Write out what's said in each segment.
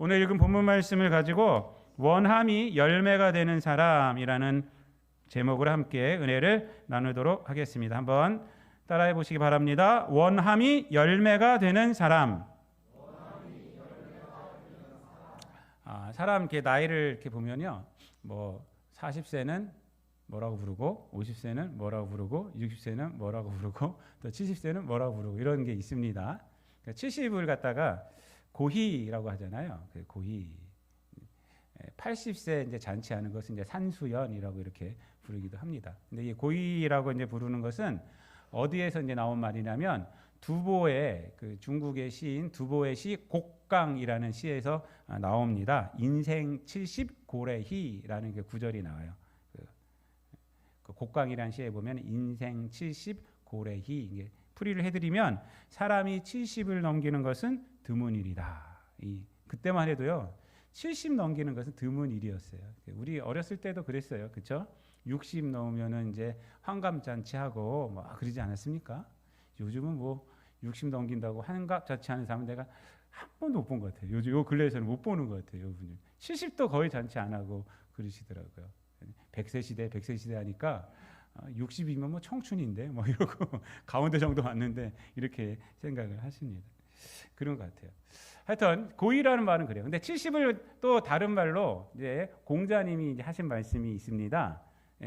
오늘 읽은 본문 말씀을 가지고 원함이 열매가 되는 사람이라는 제목으로 함께 은혜를 나누도록 하겠습니다. 한번 따라해 보시기 바랍니다. 원함이 열매가 되는 사람. 사람 이렇게 나이를 이렇게 보면요, 뭐 40세는 뭐라고 부르고, 50세는 뭐라고 부르고, 60세는 뭐라고 부르고, 또 70세는 뭐라고 부르고 이런 게 있습니다. 그러니까 70을 갖다가 고희라고 하잖아요. 그 고희. 80세 이제 잔치하는 것은 이제 산수연이라고 이렇게 부르기도 합니다. 근데 이 고희라고 이제 부르는 것은 어디에서 이제 나온 말이냐면 두보의 그 중국의 시인 두보의 시 곡강이라는 시에서 나옵니다. 인생 70 고래희라는 그 구절이 나와요. 그 곡강이라는 시에 보면 인생 70 고래희, 이게 풀이를 해드리면 사람이 70을 넘기는 것은 드문 일이다. 그때만 해도요, 70 넘기는 것은 드문 일이었어요. 우리 어렸을 때도 그랬어요, 그렇죠? 60 넘으면은 이제 환갑잔치하고 뭐 그러지 않았습니까? 요즘은 뭐 60 넘긴다고 환갑잔치하는 사람은 내가 한 번도 못 본 것 같아요. 요즘 요 근래에서는 못 보는 것 같아요. 요즘 70도 거의 잔치 안 하고 그러시더라고요. 100세 시대 하니까 60이면 뭐 청춘인데 뭐 이러고 가운데 정도 왔는데 이렇게 생각을 하십니다. 그런 것 같아요. 하여튼 고의라는 말은 그래요. 근데 70을 또 다른 말로 이제 공자님이 이제 하신 말씀이 있습니다.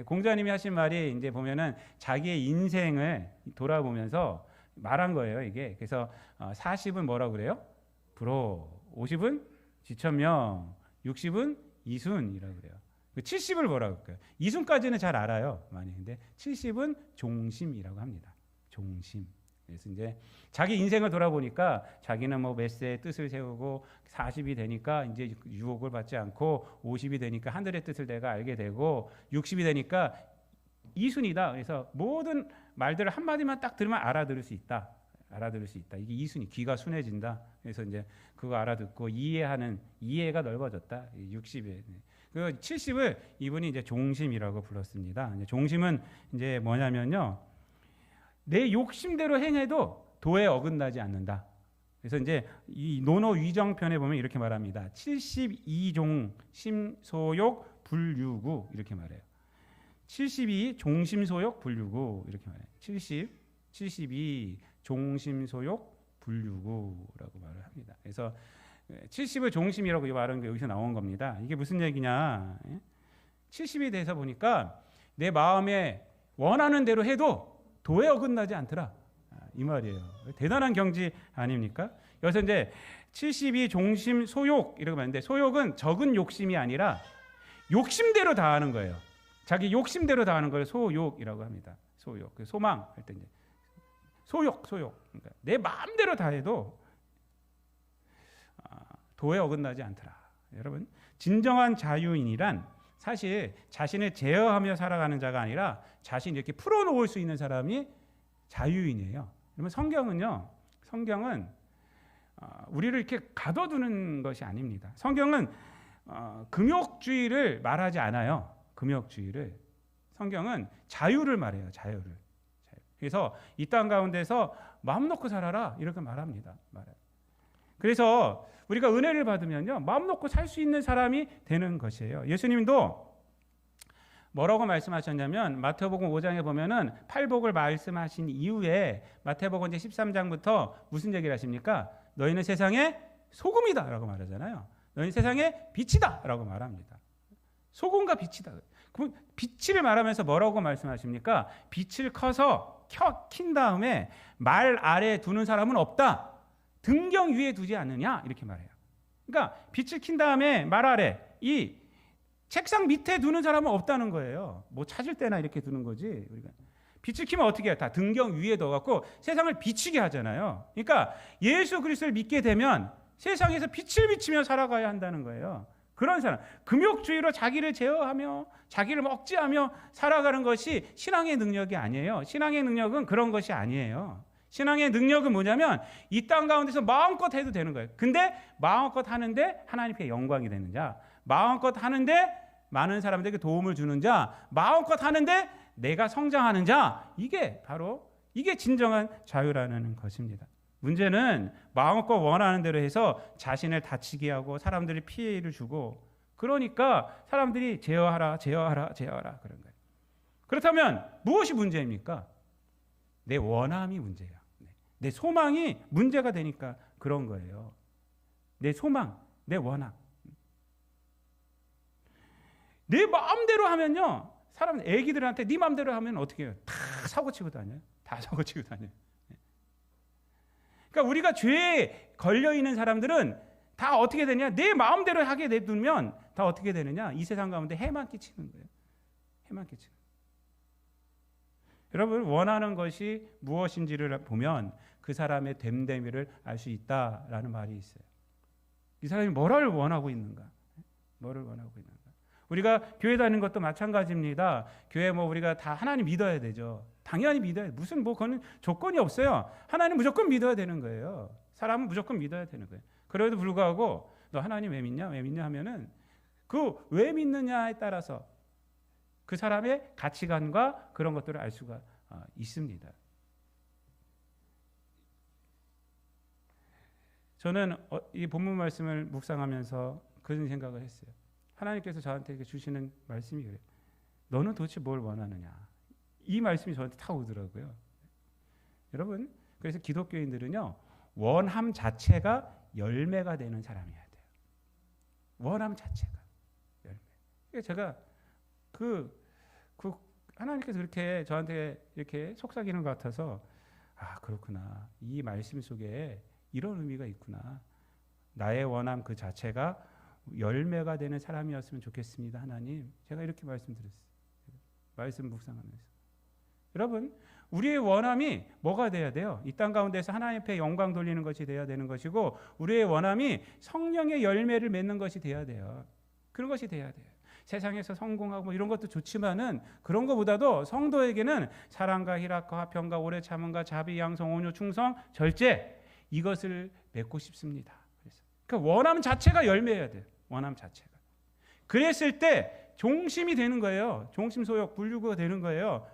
공자님이 하신 말이 이제 보면은 자기의 인생을 돌아보면서 말한 거예요, 이게. 그래서 40은 뭐라고 그래요? 불호, 50은 지천명, 60은 이순이라고 그래요. 70을 뭐라고 할까요? 이순까지는 잘 알아요, 많이. 근데 70은 종심이라고 합니다. 종심. 그래서 이제 자기 인생을 돌아보니까 자기는 뭐 몇 세의 뜻을 세우고 40이 되니까 이제 유혹을 받지 않고 50이 되니까 하늘의 뜻을 내가 알게 되고 60이 되니까 이순이다. 그래서 모든 말들을 한마디만 딱 들으면 알아들을 수 있다. 알아들을 수 있다. 이게 이순이, 귀가 순해진다. 그래서 이제 그거 알아듣고 이해하는 이해가 넓어졌다. 60에. 그 70을 이분이 이제 종심이라고 불렀습니다. 이제 종심은 이제 뭐냐면요, 내 욕심대로 행해도 도에 어긋나지 않는다. 그래서 이제 이 논어위정편에 보면 이렇게 말합니다. 72종 심소욕 불유구 이렇게 말해요. 72 종심소욕 불유구 이렇게 말해요. 72 종심소욕 불유구라고 말을 합니다. 그래서 70을 종심이라고 이 말은 여기서 나온 겁니다. 이게 무슨 얘기냐? 70이 돼서 보니까 내 마음에 원하는 대로 해도 도에 어긋나지 않더라. 이 말이에요. 대단한 경지 아닙니까? 여기서 이제 72 종심 소욕 이라고 말하는데, 소욕은 적은 욕심이 아니라 욕심대로 다 하는 거예요. 자기 욕심대로 다 하는 걸 소욕이라고 합니다. 소욕. 그 소망 할 때 이제 소욕. 그러니까 내 마음대로 다 해도 도에 어긋나지 않더라. 여러분, 진정한 자유인이란 사실 자신을 제어하며 살아가는 자가 아니라 자신이 이렇게 풀어놓을 수 있는 사람이 자유인이에요. 그러면 성경은 우리를 이렇게 가둬두는 것이 아닙니다. 성경은 금욕주의를 말하지 않아요. 금욕주의를. 성경은 자유를 말해요. 자유를. 그래서 이 땅 가운데서 마음 놓고 살아라 이렇게 말합니다. 그래서 우리가 은혜를 받으면요, 마음 놓고 살 수 있는 사람이 되는 것이에요. 예수님도 뭐라고 말씀하셨냐면 마태복음 5장에 보면은 팔복을 말씀하신 이후에 마태복음 이제 13장부터 무슨 얘기를 하십니까? 너희는 세상의 소금이다라고 말하잖아요. 너희는 세상의 빛이다라고 말합니다. 소금과 빛이다. 그럼 빛을 말하면서 뭐라고 말씀하십니까? 빛을 커서 킨 다음에 말 아래에 두는 사람은 없다. 등경 위에 두지 않느냐 이렇게 말해요. 그러니까 빛을 킨 다음에 말 아래, 이 책상 밑에 두는 사람은 없다는 거예요. 뭐 찾을 때나 이렇게 두는 거지. 우리가 빛을 키면 어떻게 해요? 다 등경 위에 넣어갖고 세상을 비치게 하잖아요. 그러니까 예수 그리스도를 믿게 되면 세상에서 빛을 비치며 살아가야 한다는 거예요. 그런 사람, 금욕주의로 자기를 제어하며 자기를 억제하며 살아가는 것이 신앙의 능력이 아니에요. 신앙의 능력은 그런 것이 아니에요. 신앙의 능력은 뭐냐면 이 땅 가운데서 마음껏 해도 되는 거예요. 근데 마음껏 하는데 하나님께 영광이 되는 자, 마음껏 하는데 많은 사람들에게 도움을 주는 자, 마음껏 하는데 내가 성장하는 자, 이게 진정한 자유라는 것입니다. 문제는 마음껏 원하는 대로 해서 자신을 다치게 하고 사람들이 피해를 주고, 그러니까 사람들이 제어하라 그런 거예요. 그렇다면 무엇이 문제입니까? 내 원함이 문제야. 내 소망이 문제가 되니까 그런 거예요. 내 소망, 내 원함. 내 마음대로 하면요, 사람 애기들한테 네 마음대로 하면 어떻게 해요? 다 사고치고 다녀요. 다 사고치고 다녀요. 그러니까 우리가 죄에 걸려 있는 사람들은 다 어떻게 되냐? 내 마음대로 하게 내두면 다 어떻게 되느냐? 이 세상 가운데 해만 끼치는 거예요. 해만 끼치는. 여러분, 원하는 것이 무엇인지를 보면 그 사람의 됨됨이를 알 수 있다라는 말이 있어요. 이 사람이 뭐를 원하고 있는가? 뭐를 원하고 있는가? 우리가 교회 다니는 것도 마찬가지입니다. 교회 우리가 다 하나님 믿어야 되죠. 당연히 믿어야 돼. 무슨 그거는 조건이 없어요. 하나님 무조건 믿어야 되는 거예요. 사람은 무조건 믿어야 되는 거예요. 그래도 불구하고 너 하나님 왜 믿냐? 왜 믿냐 하면은 그 왜 믿느냐에 따라서 그 사람의 가치관과 그런 것들을 알 수가 있습니다. 저는 이 본문 말씀을 묵상하면서 그런 생각을 했어요. 하나님께서 저한테 주시는 말씀이 그래요. 너는 도대체 뭘 원하느냐? 이 말씀이 저한테 탁 오더라고요. 여러분, 그래서 기독교인들은요, 원함 자체가 열매가 되는 사람이어야 돼요. 원함 자체가 열매. 제가 하나님께서 그렇게 저한테 이렇게 속삭이는 것 같아서, 아, 그렇구나. 이 말씀 속에 이런 의미가 있구나. 나의 원함 그 자체가 열매가 되는 사람이었으면 좋겠습니다, 하나님. 제가 이렇게 말씀드렸어요. 말씀 묵상하면서. 여러분, 우리의 원함이 뭐가 돼야 돼요? 이 땅 가운데서 하나님 앞에 영광 돌리는 것이 돼야 되는 것이고, 우리의 원함이 성령의 열매를 맺는 것이 돼야 돼요. 그런 것이 돼야 돼요. 세상에서 성공하고 이런 것도 좋지만은 그런 것보다도 성도에게는 사랑과 희락과 화평과 오래 참음과 자비, 양성, 온유, 충성, 절제, 이것을 맺고 싶습니다. 그러니까 원함 자체가 열매여야 돼요. 원함 자체가. 그랬을 때 종심이 되는 거예요. 종심소욕, 분류구가 되는 거예요.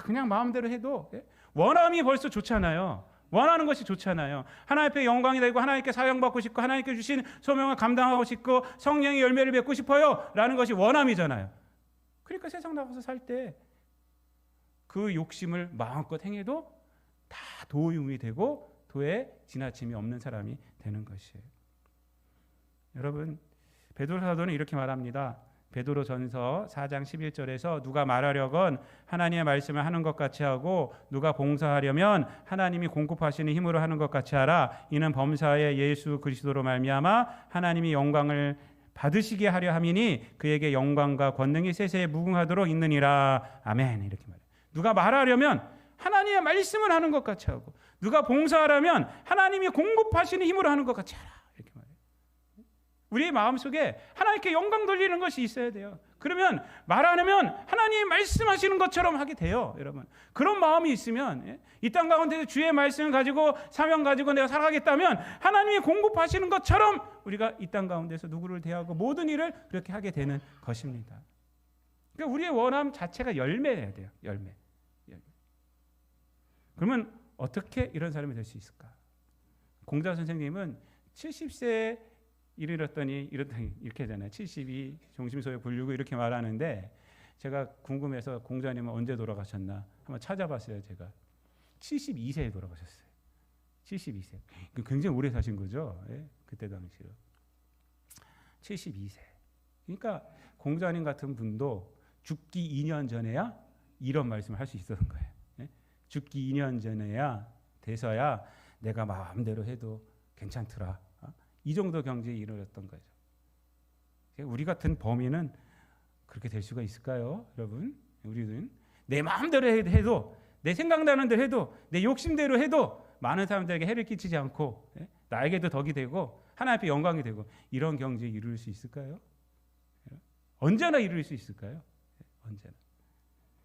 그냥 마음대로 해도 원함이 벌써 좋잖아요. 원하는 것이 좋잖아요. 하나님 앞에 영광이 되고 하나님께 사용받고 싶고 하나님께 주신 소명을 감당하고 싶고 성령의 열매를 맺고 싶어요 라는 것이 원함이잖아요. 그러니까 세상 나가서 살 때 그 욕심을 마음껏 행해도 다 도움이 되고 도에 지나침이 없는 사람이 되는 것이에요. 여러분, 베드로 사도는 이렇게 말합니다. 베드로전서 4장 11절에서 누가 말하려건 하나님의 말씀을 하는 것 같이 하고 누가 봉사하려면 하나님이 공급하시는 힘으로 하는 것 같이 하라. 이는 범사의 예수 그리스도로 말미암아 하나님이 영광을 받으시게 하려 함이니 그에게 영광과 권능이 세세에 무궁하도록 있느니라. 아멘. 이렇게 말해요. 누가 말하려면 하나님의 말씀을 하는 것 같이 하고 누가 봉사하려면 하나님이 공급하시는 힘으로 하는 것 같이 하라. 이렇게 말해요. 우리의 마음속에 하나님께 영광 돌리는 것이 있어야 돼요. 그러면 말 안 하면 하나님이 말씀하시는 것처럼 하게 돼요. 여러분, 그런 마음이 있으면 이 땅 가운데 주의 말씀을 가지고 사명 가지고 내가 살아가겠다면 하나님이 공급하시는 것처럼 우리가 이 땅 가운데서 누구를 대하고 모든 일을 그렇게 하게 되는 것입니다. 그러니까 우리의 원함 자체가 열매여야 돼요. 열매. 그러면 어떻게 이런 사람이 될 수 있을까? 공자 선생님은 70세에 이르렀더니 이렇게 하잖아요. 72 종심소욕 불류고 이렇게 말하는데 제가 궁금해서 공자님은 언제 돌아가셨나 한번 찾아봤어요. 제가 72세에 돌아가셨어요. 72세. 굉장히 오래 사신 거죠. 예? 그때 당시로 72세. 그러니까 공자님 같은 분도 죽기 2년 전에야 이런 말씀을 할 수 있었던 거예요. 예? 죽기 2년 전에야 돼서야 내가 마음대로 해도 괜찮더라. 이 정도 경지에 이르렀던 거죠. 우리 같은 범인은 그렇게 될 수가 있을까요? 여러분, 우리는 내 마음대로 해도 내 생각나는 대로 해도 내 욕심대로 해도 많은 사람들에게 해를 끼치지 않고 나에게도 덕이 되고 하나님 앞에 영광이 되고 이런 경지에 이룰 수 있을까요? 언제나 이룰 수 있을까요? 언제나.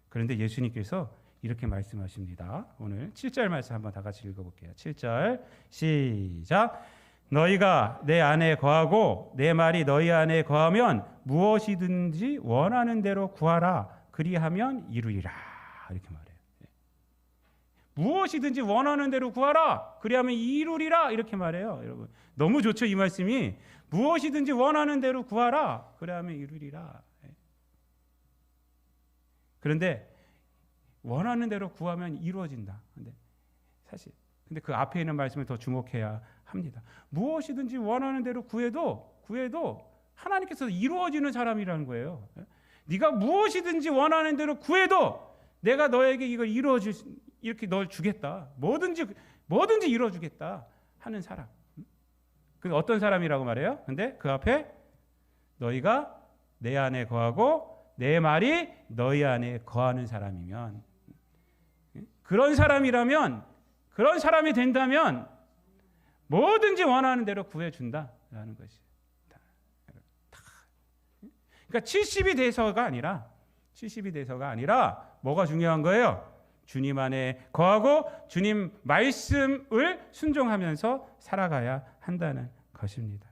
그런데 예수님께서 이렇게 말씀하십니다. 오늘 7절 말씀 한번 다 같이 읽어볼게요. 7절 시작. 너희가 내 안에 거하고 내 말이 너희 안에 거하면 무엇이든지 원하는 대로 구하라. 그리하면 이루리라. 이렇게 말해요. 무엇이든지 원하는 대로 구하라. 그리하면 이루리라. 이렇게 말해요. 여러분, 너무 좋죠, 이 말씀이. 무엇이든지 원하는 대로 구하라. 그리하면 이루리라. 그런데 원하는 대로 구하면 이루어진다. 근데 그 앞에 있는 말씀을 더 주목해야 합니다. 무엇이든지 원하는 대로 구해도 하나님께서 이루어지는 사람이라는 거예요. 네가 무엇이든지 원하는 대로 구해도 내가 너에게 이걸 이렇게 널 주겠다. 뭐든지 이루어주겠다 하는 사람. 그 어떤 사람이라고 말해요? 근데 그 앞에 너희가 내 안에 거하고 내 말이 너희 안에 거하는 사람이면, 그런 사람이라면, 그런 사람이 된다면 뭐든지 원하는 대로 구해준다라는 것이. 그러니까 70이 돼서가 아니라 뭐가 중요한 거예요? 주님 안에 거하고 주님 말씀을 순종하면서 살아가야 한다는 것입니다.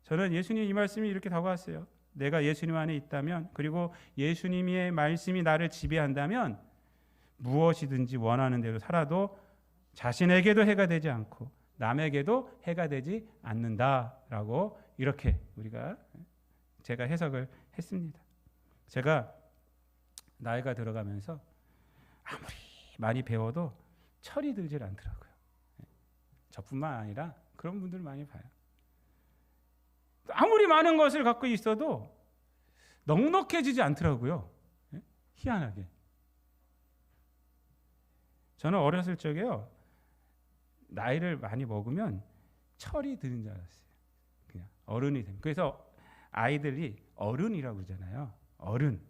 저는 예수님 이 말씀이 이렇게 다가왔어요. 내가 예수님 안에 있다면, 그리고 예수님의 말씀이 나를 지배한다면 무엇이든지 원하는 대로 살아도 자신에게도 해가 되지 않고 남에게도 해가 되지 않는다라고 이렇게 제가 해석을 했습니다. 제가 나이가 들어가면서 아무리 많이 배워도 철이 들질 않더라고요. 저뿐만 아니라 그런 분들 많이 봐요. 아무리 많은 것을 갖고 있어도 넉넉해지지 않더라고요. 희한하게. 저는 어렸을 적에요, 나이를 많이 먹으면 철이 드는 줄 알았어요. 그냥 어른이 되면. 그래서 아이들이 어른이라고 그러잖아요. 어른.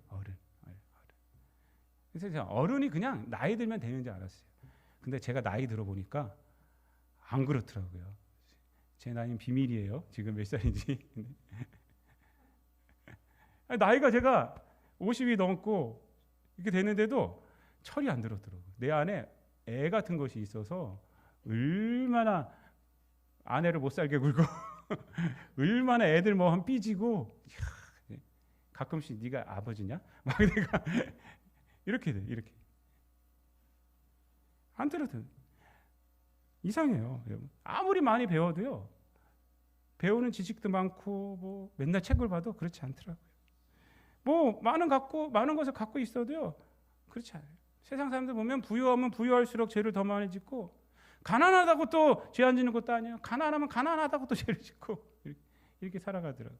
그래서 어른이 그냥 나이 들면 되는 줄 알았어요. 근데 제가 나이 들어보니까 안 그렇더라고요. 제 나이는 비밀이에요. 지금 몇 살인지. 나이가 제가 50이 넘고 이렇게 됐는데도 철이 안 들었더라고요. 내 안에 애 같은 것이 있어서 얼마나 아내를 못 살게 굴고 얼마나 애들 한 삐지고, 가끔씩 네가 아버지냐? 막 내가 이렇게 돼. 이렇게 안 들어도 이상해요. 여러분. 아무리 많이 배워도요, 배우는 지식도 많고 맨날 책을 봐도 그렇지 않더라고요. 많은 것을 갖고 있어도요 그렇지 않아요. 세상 사람들 보면 부유하면 부유할수록 죄를 더 많이 짓고, 가난하다고 또 죄 안 짓는 것도 아니에요. 가난하면 가난하다고 또 죄를 짓고 이렇게 살아가더라고요.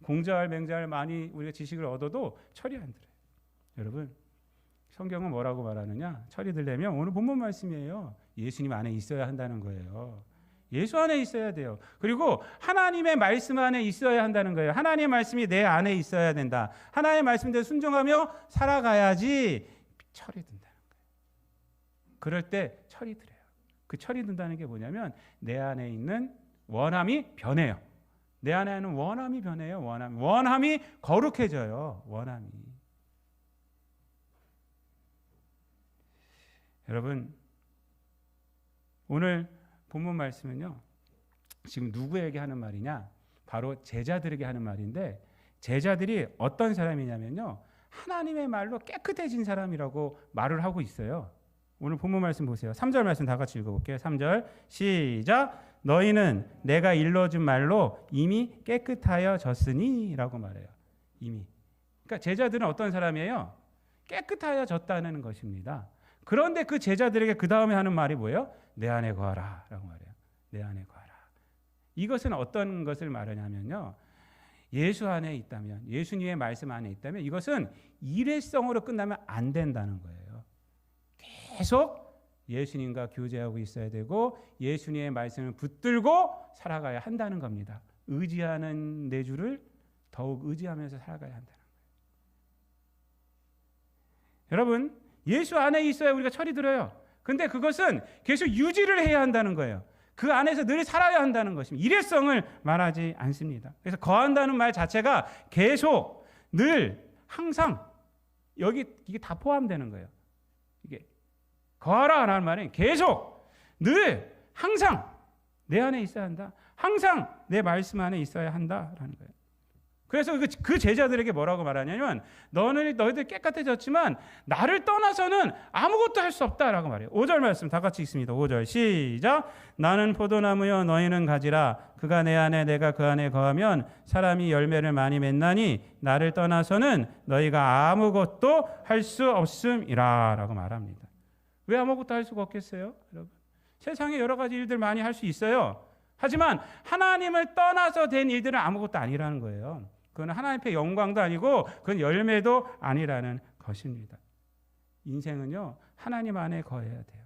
공자할 맹자할 많이 우리가 지식을 얻어도 철이 안 들어요. 여러분, 성경은 뭐라고 말하느냐? 철이 들려면 오늘 본문 말씀이에요. 예수님 안에 있어야 한다는 거예요. 예수 안에 있어야 돼요. 그리고 하나님의 말씀 안에 있어야 한다는 거예요. 하나님의 말씀이 내 안에 있어야 된다. 하나님의 말씀대로 순종하며 살아가야지 철이 든다는 거예요. 그럴 때 철이 들어요. 그 철이 든다는 게 뭐냐면 내 안에 있는 원함이 변해요. 내 안에 있는 원함이 변해요. 원함이 거룩해져요. 원함이. 여러분, 오늘 본문 말씀은요, 지금 누구에게 하는 말이냐? 바로 제자들에게 하는 말인데, 제자들이 어떤 사람이냐면요, 하나님의 말로 깨끗해진 사람이라고 말을 하고 있어요. 오늘 본문 말씀 보세요. 3절 말씀 다 같이 읽어볼게요. 3절 시작. 너희는 내가 일러준 말로 이미 깨끗하여졌으니 라고 말해요. 이미. 그러니까 제자들은 어떤 사람이에요? 깨끗하여졌다는 것입니다. 그런데 그 제자들에게 그 다음에 하는 말이 뭐예요? 내 안에 거하라 라고 말해요. 내 안에 거하라. 이것은 어떤 것을 말하냐면요, 예수 안에 있다면, 예수님의 말씀 안에 있다면 이것은 일회성으로 끝나면 안 된다는 거예요. 계속 예수님과 교제하고 있어야 되고 예수님의 말씀을 붙들고 살아가야 한다는 겁니다. 의지하는 내 주를 더욱 의지하면서 살아가야 한다는 거예요. 여러분, 예수 안에 있어야 우리가 철이 들어요. 근데 그것은 계속 유지를 해야 한다는 거예요. 그 안에서 늘 살아야 한다는 것입니다. 일회성을 말하지 않습니다. 그래서 거한다는 말 자체가 계속, 늘, 항상, 이게 다 포함되는 거예요. 이게 거하라라는 말은 계속, 늘, 항상 내 안에 있어야 한다. 항상 내 말씀 안에 있어야 한다라는 거예요. 그래서 그 제자들에게 뭐라고 말하냐면 너희들 깨끗해졌지만 나를 떠나서는 아무것도 할 수 없다라고 말해요. 5절 말씀 다 같이 읽습니다. 5절 시작. 나는 포도나무여 너희는 가지라. 그가 내 안에 내가 그 안에 거하면 사람이 열매를 많이 맺나니 나를 떠나서는 너희가 아무것도 할 수 없음이라 라고 말합니다. 왜 아무것도 할 수가 없겠어요? 여러분, 세상에 여러 가지 일들 많이 할 수 있어요. 하지만 하나님을 떠나서 된 일들은 아무것도 아니라는 거예요. 그건 하나님 앞에 영광도 아니고 그건 열매도 아니라는 것입니다. 인생은요, 하나님 안에 거해야 돼요.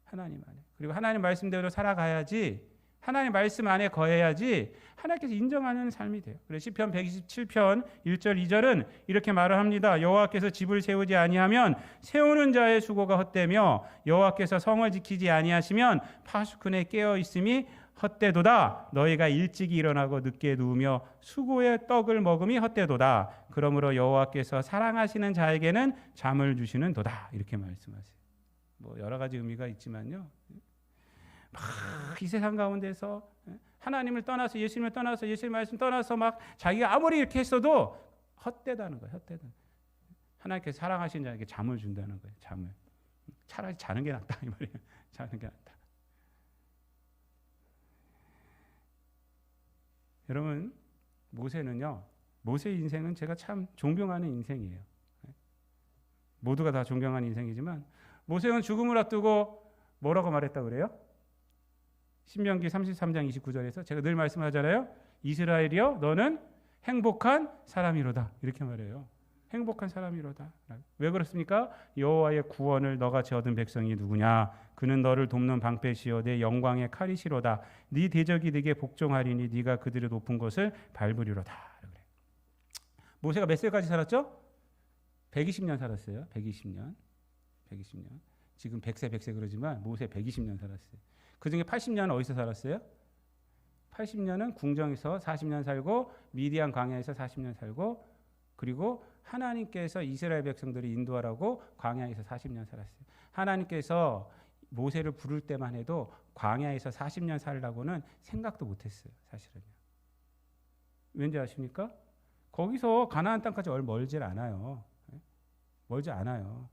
하나님 안에. 그리고 하나님 말씀대로 살아가야지, 하나님 말씀 안에 거해야지 하나님께서 인정하는 삶이 돼요. 그래서 시편 127편 1절 2절은 이렇게 말을 합니다. 여호와께서 집을 세우지 아니하면 세우는 자의 수고가 헛되며 여호와께서 성을 지키지 아니하시면 파수꾼의 깨어 있음이 헛되도다. 너희가 일찍이 일어나고 늦게 누우며 수고의 떡을 먹음이 헛되도다. 그러므로 여호와께서 사랑하시는 자에게는 잠을 주시는 도다. 이렇게 말씀하세요. 뭐 여러 가지 의미가 있지만요. 막 이 세상 가운데서 하나님을 떠나서 예수님을 떠나서 예수님 말씀 떠나서 막 자기가 아무리 이렇게 했어도 헛되다는 거예요. 헛되다. 하나님께서 사랑하시는 자에게 잠을 준다는 거예요. 잠을. 차라리 자는 게 낫다 이 말이에요. 자는 게 낫다. 여러분, 모세는요, 모세의 인생은 제가 참 존경하는 인생이에요. 모두가 다 존경하는 인생이지만 모세는 죽음을 앞두고 뭐라고 말했다고 그래요? 신명기 33장 29절에서 제가 늘 말씀하잖아요. 이스라엘이여 너는 행복한 사람이로다. 이렇게 말해요. 행복한 사람이로다. 왜 그렇습니까? 여호와의 구원을 너같이 얻은 백성이 누구냐? 그는 너를 돕는 방패시요 내 영광의 칼이시로다. 네 대적이 네게 복종하리니 네가 그들의 높은 곳을 밟으리로다. 모세가 몇 살까지 살았죠? 120년 살았어요. 120년. 지금 100세 그러지만 모세 120년 살았어요. 그중에 80년은 어디서 살았어요? 80년은 궁정에서 40년 살고 미디안 광야에서 40년 살고 그리고 하나님께서 이스라엘 백성들을 인도하라고 광야에서 40년 살았어요. 하나님께서 모세를 부를 때만 해도 광야에서 40년 살라고는 생각도 못했어요. 사실은요. 왠지 아십니까? 거기서 가나안 땅까지 멀질 않아요. 멀지 않아요.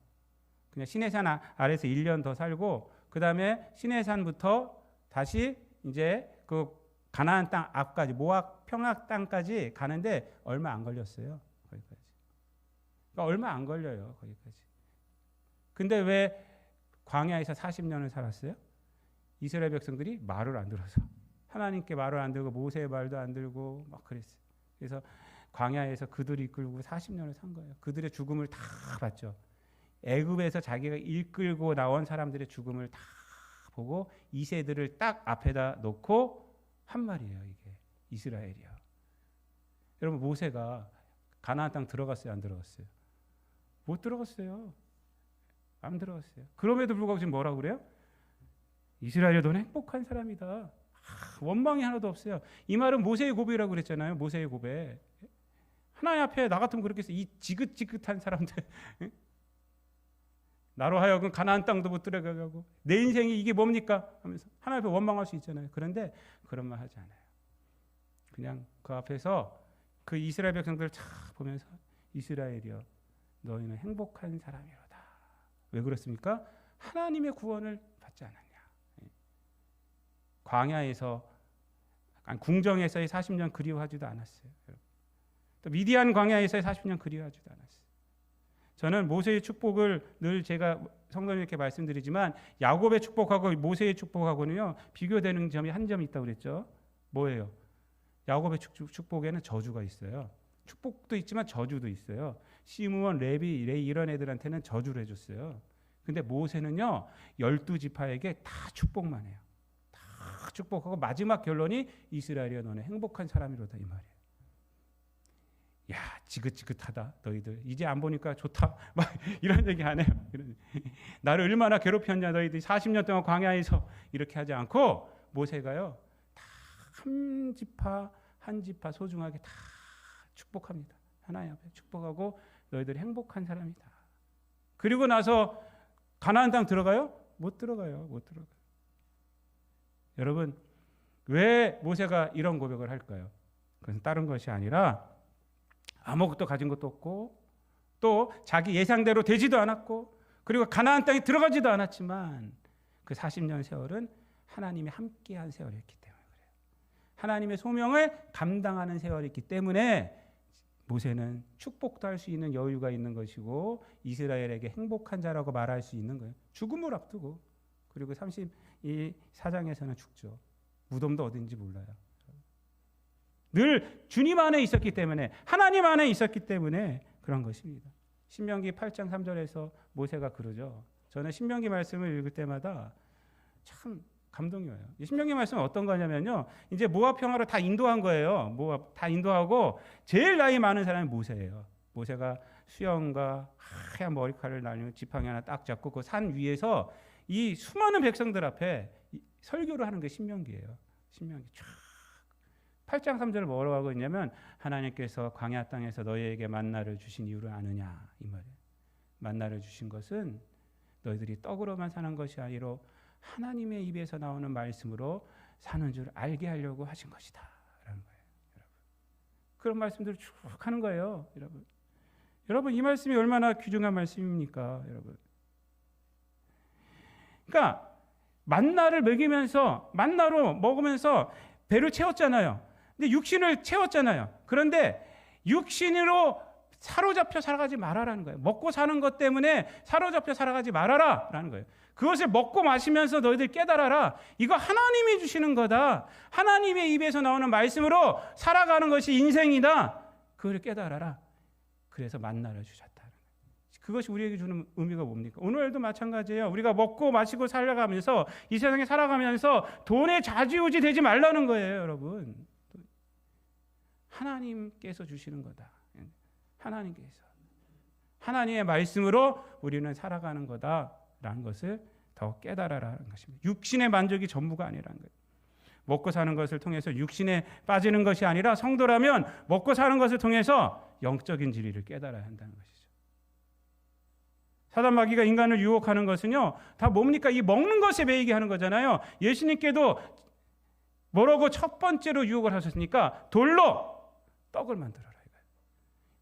그냥 시내산 아래서 1년 더 살고 그 다음에 시내산부터 다시 이제 그 가나안 땅 앞까지 모압 평악 땅까지 가는데 얼마 안 걸렸어요. 거기까지. 그러니까 얼마 안 걸려요. 거기까지. 근데 왜 광야에서 40년을 살았어요? 이스라엘 백성들이 말을 안 들어서 하나님께 말을 안 들고 모세의 말도 안 들고 막 그랬어요. 그래서 광야에서 그들을 이끌고 40년을 산 거예요. 그들의 죽음을 다 봤죠. 애굽에서 자기가 이끌고 나온 사람들의 죽음을 다 보고 이 세들을 딱 앞에다 놓고 한 말이에요. 이게 이스라엘이요. 여러분 모세가 가나안 땅 들어갔어요? 안 들어갔어요? 못 들어갔어요. 안 들어갔어요. 그럼에도 불구하고 지금 뭐라고 그래요? 이스라엘이 너는 행복한 사람이다. 원망이 하나도 없어요. 이 말은 모세의 고백이라고 그랬잖아요. 모세의 고백. 하나님 앞에 나 같으면 그렇게 해서 이 지긋지긋한 사람들 나로 하여금 가나안 땅도 못 들어가고 내 인생이 이게 뭡니까? 하면서 하나님 앞에 원망할 수 있잖아요. 그런데 그런 말 하지 않아요. 그냥 그 앞에서 그 이스라엘 백성들을 쫙 보면서 이스라엘이여 너희는 행복한 사람이로다. 왜 그렇습니까? 하나님의 구원을 받지 않았냐. 광야에서 궁정에서의 40년 그리워하지도 않았어요. 또 미디안 광야에서의 40년 그리워하지도 않았어요. 저는 모세의 축복을 늘 제가 성도님 이렇게 말씀드리지만 야곱의 축복하고 모세의 축복하고는요 비교되는 점이 한 점 있다고 그랬죠. 뭐예요? 야곱의 축복에는 저주가 있어요. 축복도 있지만 저주도 있어요. 시므온, 레위 이런 애들한테는 저주를 해줬어요. 근데 모세는요 12지파에게 다 축복만 해요. 다 축복하고 마지막 결론이 이스라엘이여 너는 행복한 사람이로다 이 말이에요. 야 지긋지긋하다 너희들 이제 안 보니까 좋다 막 이런 얘기 안 해요. 나를 얼마나 괴롭혔냐 너희들 40년 동안 광야에서 이렇게 하지 않고 모세가요 다 한 지파 한 지파 소중하게 다 축복합니다. 하나님 앞에 축복하고 너희들이 행복한 사람이다. 그리고 나서 가나안 땅 들어가요? 못 들어가요. 못 들어가요. 여러분 왜 모세가 이런 고백을 할까요? 그것은 다른 것이 아니라 아무것도 가진 것도 없고 또 자기 예상대로 되지도 않았고 그리고 가나안 땅에 들어가지도 않았지만 그 40년 세월은 하나님이 함께한 세월이었기 때문에 그래요. 하나님의 소명을 감당하는 세월이었기 때문에 모세는 축복도 할 수 있는 여유가 있는 것이고 이스라엘에게 행복한 자라고 말할 수 있는 거예요. 죽음을 앞두고 그리고 32사장에서는 죽죠. 무덤도 어딘지 몰라요. 늘 주님 안에 있었기 때문에 하나님 안에 있었기 때문에 그런 것입니다. 신명기 8장 3절에서 모세가 그러죠. 저는 신명기 말씀을 읽을 때마다 참 감동이 와요. 신명기 말씀은 어떤 거냐면요. 이제 모압 평화로 다 인도한 거예요. 모압 다 인도하고 제일 나이 많은 사람이 모세예요. 모세가 수염과 하얀 머리카락을 날리고 지팡이 하나 딱 잡고 그 산 위에서 이 수많은 백성들 앞에 설교를 하는 게 신명기예요. 신명기 쫙 8장 3절을 뭐라고 하고 있냐면 하나님께서 광야 땅에서 너희에게 만나를 주신 이유를 아느냐 이 말이에요. 만나를 주신 것은 너희들이 떡으로만 사는 것이 아니라 하나님의 입에서 나오는 말씀으로 사는 줄 알게 하려고 하신 것이다 라는 거예요. 여러분. 그런 말씀들을 쭉 하는 거예요. 여러분 이 말씀이 얼마나 귀중한 말씀입니까? 여러분. 그러니까 만나를 먹이면서 만나로 먹으면서 배를 채웠잖아요. 근데 육신을 채웠잖아요. 그런데 육신으로 사로잡혀 살아가지 말아라는 거예요. 먹고 사는 것 때문에 사로잡혀 살아가지 말아라 라는 거예요. 그것을 먹고 마시면서 너희들 깨달아라. 이거 하나님이 주시는 거다. 하나님의 입에서 나오는 말씀으로 살아가는 것이 인생이다. 그걸 깨달아라. 그래서 만나를 주셨다. 그것이 우리에게 주는 의미가 뭡니까? 오늘도 마찬가지예요. 우리가 먹고 마시고 살아가면서 이 세상에 살아가면서 돈에 좌지우지 되지 말라는 거예요, 여러분. 하나님께서 주시는 거다. 하나님께서. 하나님의 말씀으로 우리는 살아가는 거다라는 것을 더 깨달아라는 것입니다. 육신의 만족이 전부가 아니라는 거예요. 먹고 사는 것을 통해서 육신에 빠지는 것이 아니라 성도라면 먹고 사는 것을 통해서 영적인 진리를 깨달아야 한다는 것이죠. 사단 마귀가 인간을 유혹하는 것은요, 다 뭡니까? 이 먹는 것에 매이게 하는 거잖아요. 예수님께도 뭐라고 첫 번째로 유혹을 하셨습니까? 돌로 떡을 만들어라.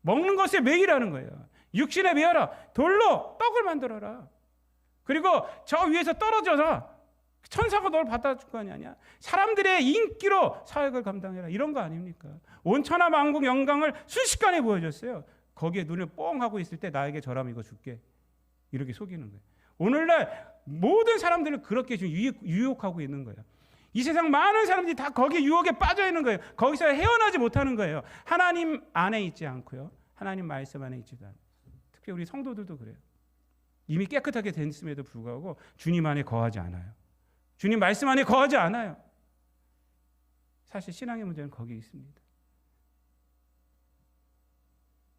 먹는 것에 매이라는 거예요. 육신에 매여라. 돌로 떡을 만들어라. 그리고 저 위에서 떨어져라. 천사가 널 받아줄 거 아니냐. 사람들의 인기로 사역을 감당해라. 이런 거 아닙니까? 온 천하 만국 영광을 순식간에 보여줬어요. 거기에 눈을 뻥 하고 있을 때 나에게 저라면 이거 줄게. 이렇게 속이는 거예요. 오늘날 모든 사람들을 그렇게 지금 유혹하고 있는 거예요. 이 세상 많은 사람들이 다 거기에 유혹에 빠져 있는 거예요. 거기서 헤어나지 못하는 거예요. 하나님 안에 있지 않고요. 하나님 말씀 안에 있지도 않아요. 특히 우리 성도들도 그래요. 이미 깨끗하게 됐음에도 불구하고 주님 안에 거하지 않아요. 주님 말씀 안에 거하지 않아요. 사실 신앙의 문제는 거기에 있습니다.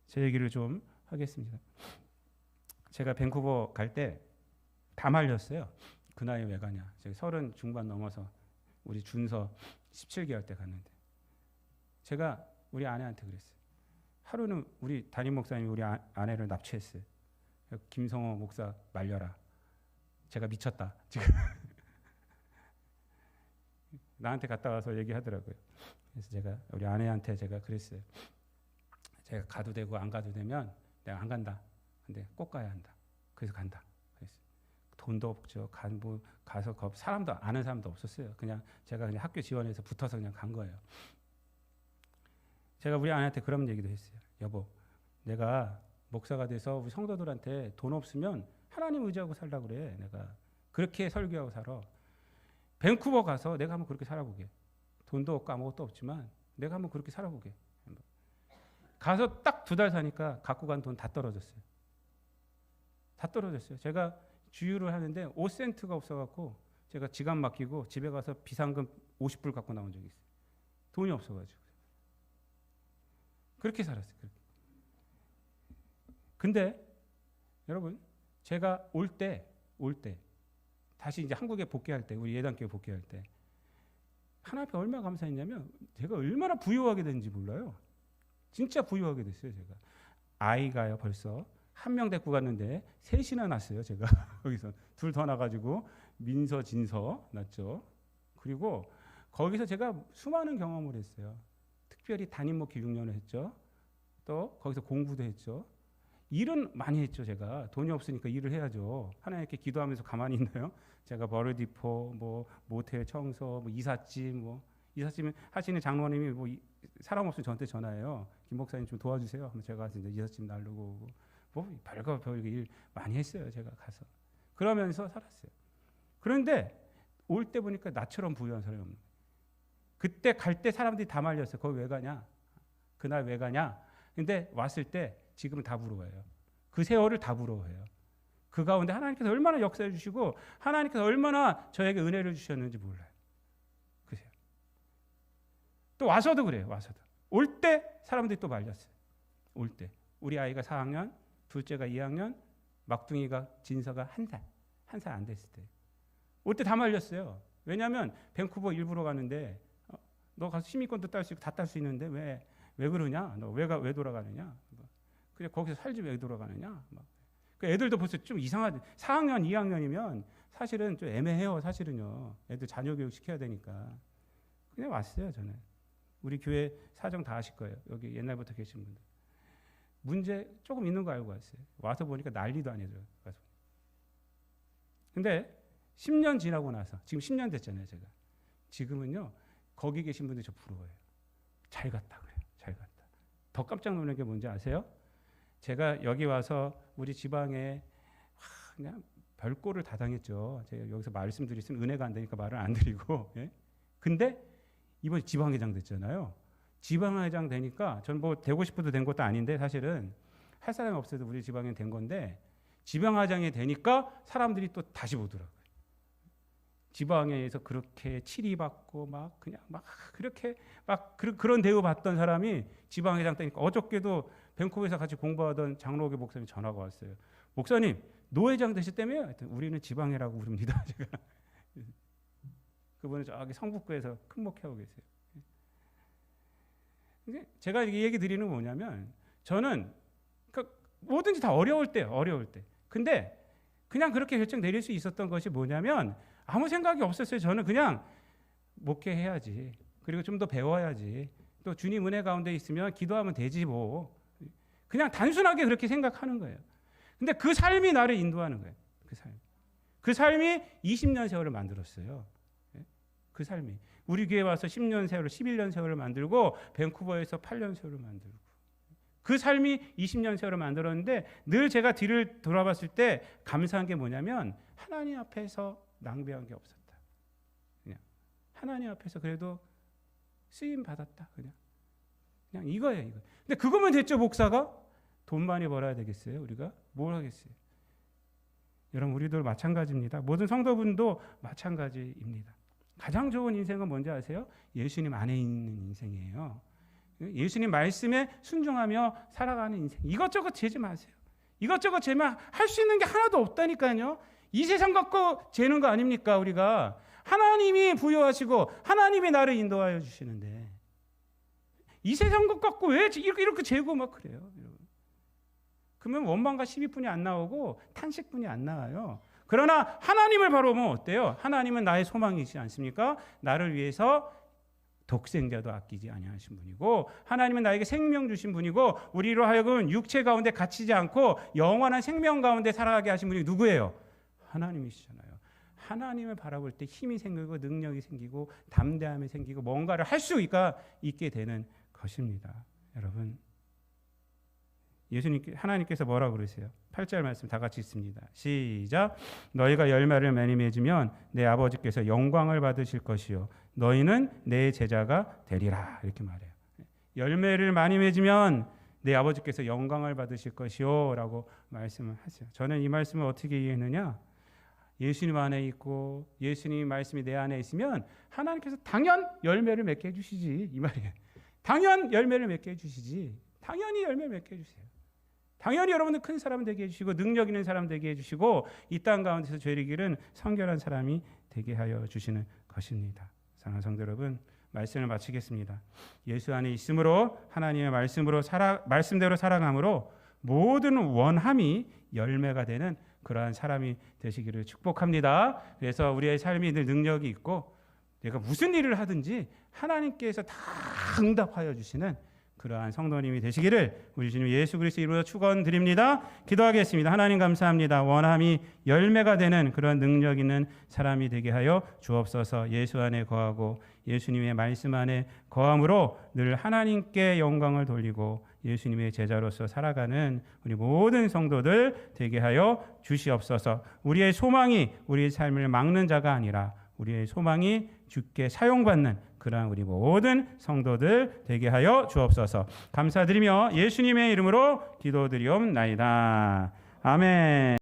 제 얘기를 좀 하겠습니다. 제가 밴쿠버 갈 때 다 말렸어요. 그 나이에 왜 가냐. 제가 30 중반 넘어서 우리 준서 17개월 때 갔는데 제가 우리 아내한테 그랬어요. 하루는 우리 담임 목사님이 우리 아내를 납치했어요. 김성호 목사 말려라. 제가 미쳤다. 지금 나한테 갔다 와서 얘기하더라고요. 그래서 제가 우리 아내한테 제가 그랬어요. 제가 가도 되고 안 가도 되면 내가 안 간다. 근데 꼭 가야 한다. 그래서 간다. 그랬어요. 돈도 없죠. 가서 사람도 아는 사람도 없었어요. 그냥 제가 그냥 학교 지원해서 붙어서 그냥 간 거예요. 제가 우리 아내한테 그런 얘기도 했어요. 여보, 내가 목사가 돼서 우리 성도들한테 돈 없으면 하나님 의지하고 살라고 그래. 내가 그렇게 설교하고 살아. 밴쿠버 가서 내가 한번 그렇게 살아보게. 돈도 없고 아무것도 없지만 내가 한번 그렇게 살아보게. 가서 딱 2달 사니까 갖고 간 돈 다 떨어졌어요. 다 떨어졌어요. 제가 주유를 하는데 5센트가 없어갖고 제가 지갑 맡기고 집에 가서 비상금 50불 갖고 나온 적이 있어요. 돈이 없어가지고. 그렇게 살았어요. 그렇게. 근데 여러분 제가 올 때 다시 이제 한국에 복귀할 때 우리 예단교회 복귀할 때 하나님 앞에 얼마나 감사했냐면 제가 얼마나 부유하게 됐는지 몰라요. 진짜 부유하게 됐어요. 제가 아이가요 벌써 1명 데리고 갔는데 3이나 낳았어요. 제가 거기서 2 더 나가지고 민서 진서 낳았죠. 그리고 거기서 제가 수많은 경험을 했어요. 특별히 담임 목회 6년을 했죠. 또 거기서 공부도 했죠. 일은 많이 했죠. 제가 돈이 없으니까 일을 해야죠. 하나님께 기도하면서 가만히 있나요? 제가 버르디포, 뭐 모텔 청소, 뭐 이삿짐, 이삿짐 하시는 장로님이 사람 없으면 저한테 전화해요. 김 목사님 좀 도와주세요. 하면 제가 가서 이제 이삿짐 나르고 오고 별거 일 많이 했어요. 제가 가서 그러면서 살았어요. 그런데 올 때 보니까 나처럼 부유한 사람이 없는 거예요. 그때 갈 때 사람들이 다 말렸어요. 거기 왜 가냐? 그날 왜 가냐? 근데 왔을 때 지금은 다 부러워해요. 그 세월을 다 부러워해요. 그 가운데 하나님께서 얼마나 역사해 주시고 하나님께서 얼마나 저에게 은혜를 주셨는지 몰라요. 그세요. 또 와서도 그래요. 와서도. 올 때 사람들이 또 말렸어요. 올 때. 우리 아이가 4학년, 둘째가 2학년, 막둥이가 진서가 1살 안 됐을 때. 올 때 다 말렸어요. 왜냐하면 밴쿠버 일부러 가는데 너 가서 시민권도 딸 수 있고 다 딸 수 있는데 왜 그러냐? 너 왜 돌아가느냐? 그래 거기서 살지 왜 돌아가느냐? 그 애들도 벌써 좀 이상하지. 4학년, 2학년이면 사실은 좀 애매해요. 사실은요. 애들 자녀 교육 시켜야 되니까. 그냥 왔어요. 저는. 우리 교회 사정 다 아실 거예요. 여기 옛날부터 계신 분들. 문제 조금 있는 거 알고 왔어요. 와서 보니까 난리도 아니더라고요. 근데 10년 지나고 나서 지금 10년 됐잖아요. 제가. 지금은요. 거기 계신 분들이 저 부러워요. 잘 갔다 그래요. 잘 갔다. 더 깜짝 놀란 게 뭔지 아세요? 제가 여기 와서 우리 지방에 그냥 별꼴을 다 당했죠. 제가 여기서 말씀드리면 은혜가 안 되니까 말을 안 드리고. 예? 근데 이번에 지방회장 됐잖아요. 지방회장 되니까 전 뭐 되고 싶어도 된 것도 아닌데 사실은 할 사람이 없어도 우리 지방에 된 건데 지방회장이 되니까 사람들이 또 다시 보더라고요. 지방에서 그렇게 치리받고 그렇게 그런 대우 받던 사람이 지방회장 되니까 어저께도 밴쿠버에서 같이 공부하던 장로교 목사님 전화가 왔어요. 목사님 노회장 되셨다며요? 우리는 지방회라고 부릅니다. 제가 그분은 저기 성북구에서 큰 목회하고 계세요. 제가 이 얘기 드리는 건 뭐냐면 저는 뭐든지 다 어려울 때. 근데 그냥 그렇게 결정 내릴 수 있었던 것이 뭐냐면 아무 생각이 없었어요. 저는 그냥 목회해야지. 그리고 좀 더 배워야지. 또 주님 은혜 가운데 있으면 기도하면 되지 뭐. 그냥 단순하게 그렇게 생각하는 거예요. 근데 그 삶이 나를 인도하는 거예요. 그 삶이 20년 세월을 만들었어요. 그 삶이. 우리 교회 와서 10년 세월, 11년 세월을 만들고 밴쿠버에서 8년 세월을 만들고 그 삶이 20년 세월을 만들었는데 늘 제가 뒤를 돌아봤을 때 감사한 게 뭐냐면 하나님 앞에서 낭비한 게 없었다. 그냥 하나님 앞에서 그래도 쓰임 받았다. 그냥 이거예요. 이거. 근데 그거면 됐죠. 목사가 돈 많이 벌어야 되겠어요. 우리가 뭘 하겠어요. 여러분 우리도 마찬가지입니다. 모든 성도분도 마찬가지입니다. 가장 좋은 인생은 뭔지 아세요? 예수님 안에 있는 인생이에요. 예수님 말씀에 순종하며 살아가는 인생. 이것저것 재지 마세요. 이것저것 재면 할 수 있는 게 하나도 없다니까요. 이 세상 갖고 재는 거 아닙니까? 우리가 하나님이 부여하시고 하나님이 나를 인도하여 주시는데 이 세상 것 갖고 왜 이렇게 재고 막 그래요? 그러면 원망과 시비뿐이 안 나오고 탄식뿐이 안 나와요. 그러나 하나님을 바라보면 어때요? 하나님은 나의 소망이지 않습니까? 나를 위해서 독생자도 아끼지 아니하신 분이고 하나님은 나에게 생명 주신 분이고 우리로 하여금 육체 가운데 갇히지 않고 영원한 생명 가운데 살아가게 하신 분이 누구예요? 하나님이시잖아요. 하나님을 바라볼 때 힘이 생기고 능력이 생기고 담대함이 생기고 뭔가를 할 수 있게 되는 것입니다. 여러분 하나님께서 뭐라고 그러세요? 8절 말씀 다 같이 읽습니다. 시작. 너희가 열매를 많이 맺으면 내 아버지께서 영광을 받으실 것이요 너희는 내 제자가 되리라. 이렇게 말해요. 열매를 많이 맺으면 내 아버지께서 영광을 받으실 것이요 라고 말씀을 하세요. 저는 이 말씀을 어떻게 이해했느냐? 예수님 안에 있고 예수님 말씀이 내 안에 있으면 하나님께서 당연 열매를 맺게 해주시지 이 말이에요. 당연 열매를 맺게 해주시지. 당연히 열매를 맺게 해주세요. 당연히 여러분들 큰 사람 되게 해주시고 능력 있는 사람 되게 해주시고 이 땅 가운데서 죄를 기른 성결한 사람이 되게 하여 주시는 것입니다. 사랑하는 성도 여러분, 말씀을 마치겠습니다. 예수 안에 있음으로 하나님의 말씀대로 살아감으로 모든 원함이 열매가 되는 그러한 사람이 되시기를 축복합니다. 그래서 우리의 삶이 늘 능력이 있고 내가 무슨 일을 하든지 하나님께서 다 응답하여 주시는 그러한 성도님이 되시기를 우리 주님 예수 그리스도 이름으로 축원드립니다. 기도하겠습니다. 하나님 감사합니다. 원함이 열매가 되는 그런 능력 있는 사람이 되게 하여 주옵소서. 예수 안에 거하고 예수님의 말씀 안에 거함으로 늘 하나님께 영광을 돌리고 예수님의 제자로서 살아가는 우리 모든 성도들 되게 하여 주시옵소서. 우리의 소망이 우리의 삶을 막는 자가 아니라 우리의 소망이 주께 사용받는 그러한 우리 모든 성도들 되게 하여 주옵소서. 감사드리며 예수님의 이름으로 기도드리옵나이다. 아멘.